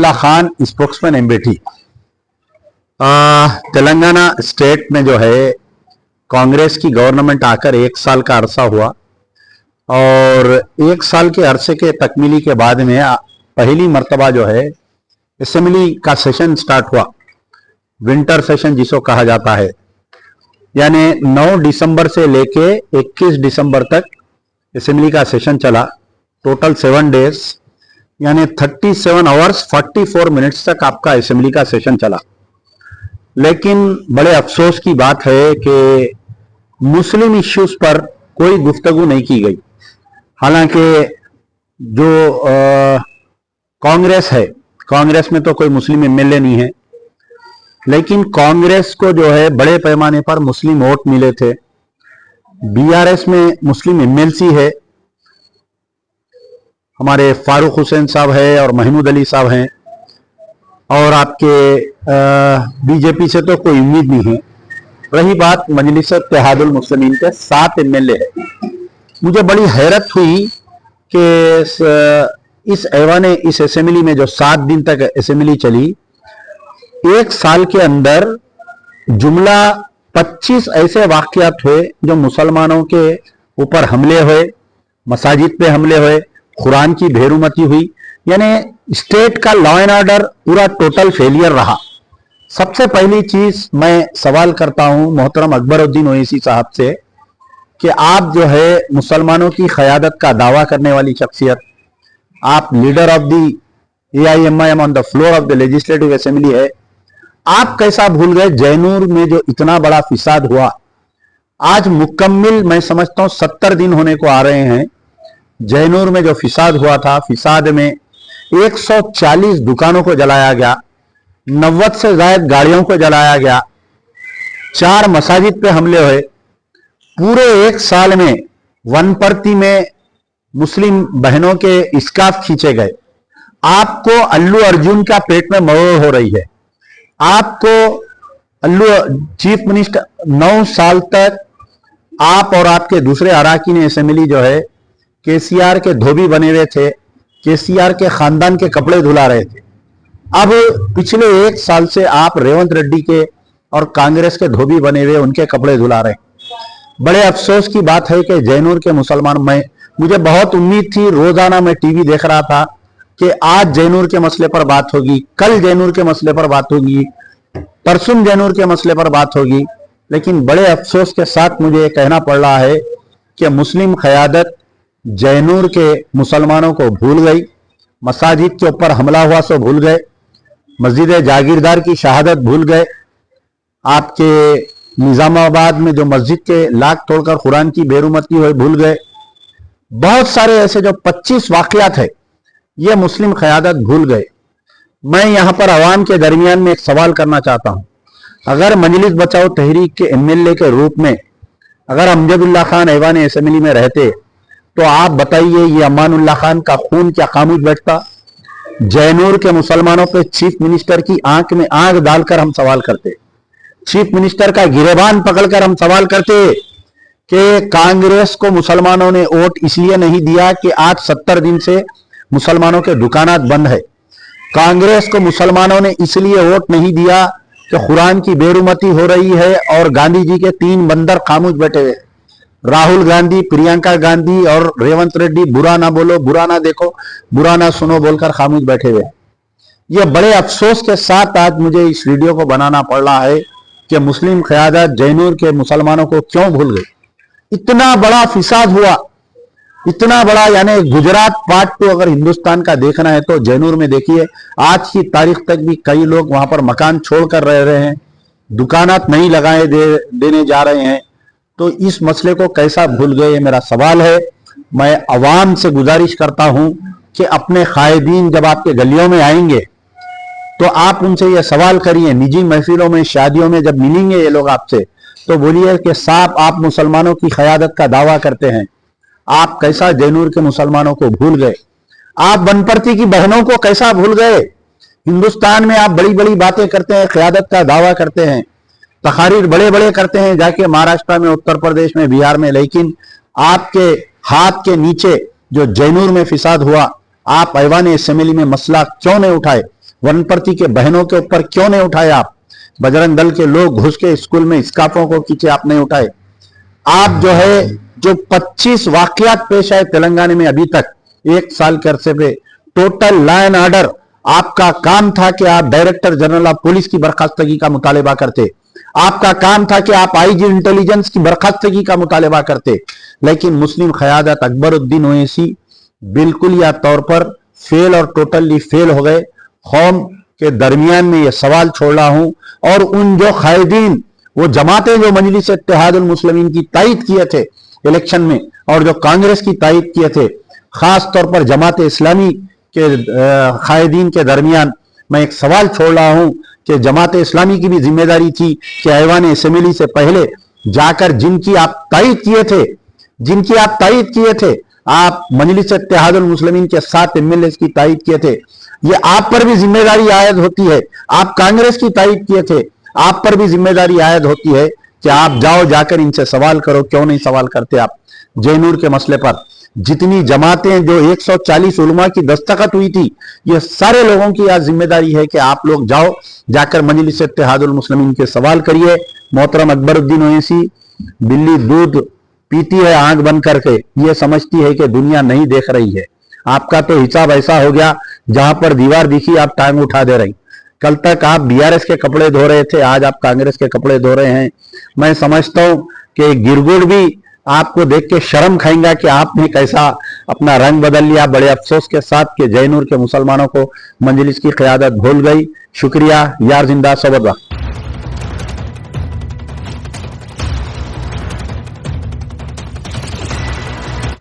Amjadullah Khan spokesman Amethi. Telangana state में जो है कांग्रेस की गवर्नमेंट आकर 1 साल का अरसा हुआ और 1 साल के अरसे के तकमीली के बाद में पहली मर्तबा जो है असेंबली का सेशन स्टार्ट हुआ, विंटर सेशन जिसको कहा जाता है। यानी 9 दिसंबर से लेके 21 दिसंबर तक असेंबली का सेशन चला, टोटल 7 डेज, यानी 37 आवर्स 44 मिनट्स तक आपका असेंबली का सेशन चला। लेकिन बड़े अफसोस की बात है कि मुस्लिम इश्यूज पर कोई गुफ्तगू नहीं की गई। हालांकि जो कांग्रेस है, कांग्रेस में तो कोई मुस्लिम एमएलए नहीं है, लेकिन कांग्रेस को जो है बड़े पैमाने पर मुस्लिम वोट मिले थे। बीआरएस में मुस्लिम एमएलसी है, हमारे फारूक हुसैन साहब है और महमूद अली साहब हैं, और आपके बीजेपी से तो कोई उम्मीद नहीं है। रही बात मजलिस इत्तेहादुल मुस्लिमीन के 7 एमएलए है। मुझे बड़ी हैरत हुई कि इस असेंबली में जो 7 दिन तक असेंबली चली, 1 साल के अंदर जुमला 25 ऐसे वाकयात हुए जो मुसलमानों के ऊपर हमले हुए, मसाजिद पे हमले हुए, कुरान की बेरुमती हुई। यानी स्टेट का लॉ एंड ऑर्डर पूरा टोटल फेलियर रहा। सबसे पहली चीज मैं सवाल करता हूं मोहतरम अकबरुद्दीन ओवैसी साहब से कि आप जो है मुसलमानों की क़यादत का दावा करने वाली शख्सियत, आप leader of the AIMIM on the floor of the legislative assembly है, आप कैसा भूल गए जैनूर में जो इतना बड़ा फिसाद हुआ। आज मुकम्मिल मैं समझता हूं 70 दिन होने को आ रहे हैं जैनूर में जो फिसाद हुआ था। फिसाद में 140 दुकानों को जलाया गया, 90 से ज्यादा गाड़ियों को जलाया गया, 4 मसाजिद पे हमले हुए। पूरे 1 साल में वनपर्ती में मुस्लिम बहनों के स्कार्फ खींचे गए। आपको अल्लू अर्जुन का पेट में मरोड़ हो रही है। आपको चीफ मिनिस्टर 9 साल तक आप और आपके दूसरे अराकीन असेंबली जो है केसीआर के धोबी बने हुए थे, केसीआर के खानदान के कपड़े धुला रहे थे। अब पिछले 1 साल से आप रेवंत रेड्डी के और कांग्रेस के धोबी बने हुए उनके कपड़े धुला रहे हैं। बड़े अफसोस की बात है कि जैनूर के मुसलमान, मुझे बहुत उम्मीद थी, रोजाना मैं टीवी देख रहा था कि आज जैनूर के मसले पर बात होगी, कल जैनूर के मसले पर बात होगी, परसों जैनूर के मसले पर बात होगी। लेकिन बड़े अफसोस के साथ मुझे ये कहना पड़ रहा है कि मुस्लिम क़यादत जैनूर के मुसलमानों को भूल गई। मसाजिद के ऊपर हमला हुआ सो भूल गए, मस्जिद जागीरदार की शहादत भूल गए, आपके निजामाबाद में जो मस्जिद के लाख तोड़कर कुरान की बेरुमती हुई भूल गए। बहुत सारे ऐसे जो 25 वाकयात है ये मुस्लिम क़यादत भूल गए। मैं यहां पर अवाम के दरमियान में एक सवाल करना चाहता हूं, अगर मजलिस बचाओ तहरीक के एमएलए के रूप में अगर अमजदुल्ला खान ऐवान असेंबली में रहते तो आप बताइए ये अमानुल्लाह खान का खून क्या खामोश बैठता? जैनूर के मुसलमानों पे चीफ मिनिस्टर की आंख में आंख डालकर हम सवाल करते, चीफ मिनिस्टर का गिरेबान पकड़कर हम सवाल करते कि कांग्रेस को मुसलमानों ने वोट इसलिए नहीं दिया कि आज 70 दिन से मुसलमानों के दुकानात बंद है। कांग्रेस को मुसलमानों ने इसलिए वोट नहीं दिया कि कुरान की बेरुमती हो रही है और गांधी जी के 3 बंदर खामोश बैठे हुए, राहुल गांधी, प्रियंका गांधी और रेवंत रेड्डी, बुरा ना बोलो, बुरा ना देखो, बुरा ना सुनो बोलकर खामोश बैठे हुए। ये बड़े अफसोस के साथ आज मुझे इस वीडियो को बनाना पड़ रहा है कि मुस्लिम क़यादत जैनूर के मुसलमानों को क्यों भूल गई। इतना बड़ा फिसाद हुआ, इतना बड़ा, यानी गुजरात पार्ट 2 अगर हिंदुस्तान का देखना है तो जैनूर में देखिए, आज की तारीख तक भी कई लोग वहां पर मकान छोड़कर रह रहे हैं, दुकानात नहीं लगाए देने जा रहे हैं। तो इस मसले को कैसा भूल गए, ये मेरा सवाल है। मैं अवाम से गुजारिश करता हूं कि अपने कायदीन जब आपके गलियों में आएंगे तो आप उनसे ये सवाल करिए, निजी महफिलों में, शादियों में जब मिलेंगे ये लोग आपसे, तो बोलिए कि साहब आप मुसलमानों की क़यादत का दावा करते हैं, आप कैसा जैनूर के मुसलमानों को भूल गए? आप बनपरती की बहनों को कैसा भूल गए? हिंदुस्तान में आप बड़ी बड़ी बातें करते हैं, क़यादत का दावा करते हैं, तकारीर बड़े बड़े करते हैं जाके महाराष्ट्र में, उत्तर प्रदेश में, बिहार में, लेकिन आपके हाथ के नीचे जो जैनूर में फिसाद हुआ, आप ऐवान असेंबली में मसला क्यों नहीं उठाए? वनप्रति के बहनों के ऊपर क्यों नहीं उठाए आप? बजरंग दल के लोग घुस के स्कूल में स्कार्फों को खींचे, आप नहीं उठाए। आप जो 25 वाकयात पेश आए तेलंगाना में अभी तक 1 साल के अरसे पे, टोटल लॉ एंड ऑर्डर, आपका काम था कि आप डायरेक्टर जनरल ऑफ पुलिस की बर्खास्तगी का मुतालबा करते, आपका काम था कि आप आईजी इंटेलिजेंस की बर्खास्तगी का मुतालबा करते, लेकिन मुस्लिम क़यादत अकबरुद्दीन ओवैसी बिल्कुल या तौर पर फेल और टोटली फेल हो गए। कौम के दरमियान में यह सवाल छोड़ रहा हूं, और उन जो कायदीन, वो जमातें जो मजलिस इत्तेहादुल मुस्लिमीन की तायद किए थे इलेक्शन में, और जो कांग्रेस की तायद किए थे, खास तौर पर जमात इस्लामी के कायदीन के दरमियान मैं एक सवाल छोड़ रहा हूं कि जमात इस्लामी की भी जिम्मेदारी थी कि ऐवान असेंबली से पहले जाकर जिनकी आप तायद किए थे, आप मजलिस इत्तेहादुल मुस्लिमीन के 7 एमएलए की तायद किए थे, ये आप पर भी जिम्मेदारी आयद होती है। आप कांग्रेस की तायद किए थे, आप पर भी जिम्मेदारी आयद होती है कि आप जाओ, जाकर इनसे सवाल करो। क्यों नहीं सवाल करते आप? जैनूर के मसले पर जितनी जमातें, जो 140 उलमा की दस्तखत हुई थी, ये सारे लोगों की आज जिम्मेदारी है कि आप लोग जाओ, जाकर मजलिस इत्तेहादुल मुस्लिमीन के सवाल करिए। मोहतरम अकबरुद्दीन ओवैसी, बिल्ली दूध पीती है आंख बंद करके, ये समझती है कि दुनिया नहीं देख रही है। आपका तो हिसाब ऐसा हो गया, जहां पर दीवार दिखी आप टांग उठा दे रही। कल तक आप बीआरएस के कपड़े धो रहे थे, आज आप कांग्रेस के कपड़े धो रहे हैं। मैं समझता हूं कि गिरगुड़ भी आपको देख के शर्म खाएंगा कि आपने कैसा अपना रंग बदल लिया। बड़े अफसोस के साथ कि जैनूर के मुसलमानों को मजलिस की क़यादत भूल गई। शुक्रिया। यार जिंदा सोबत।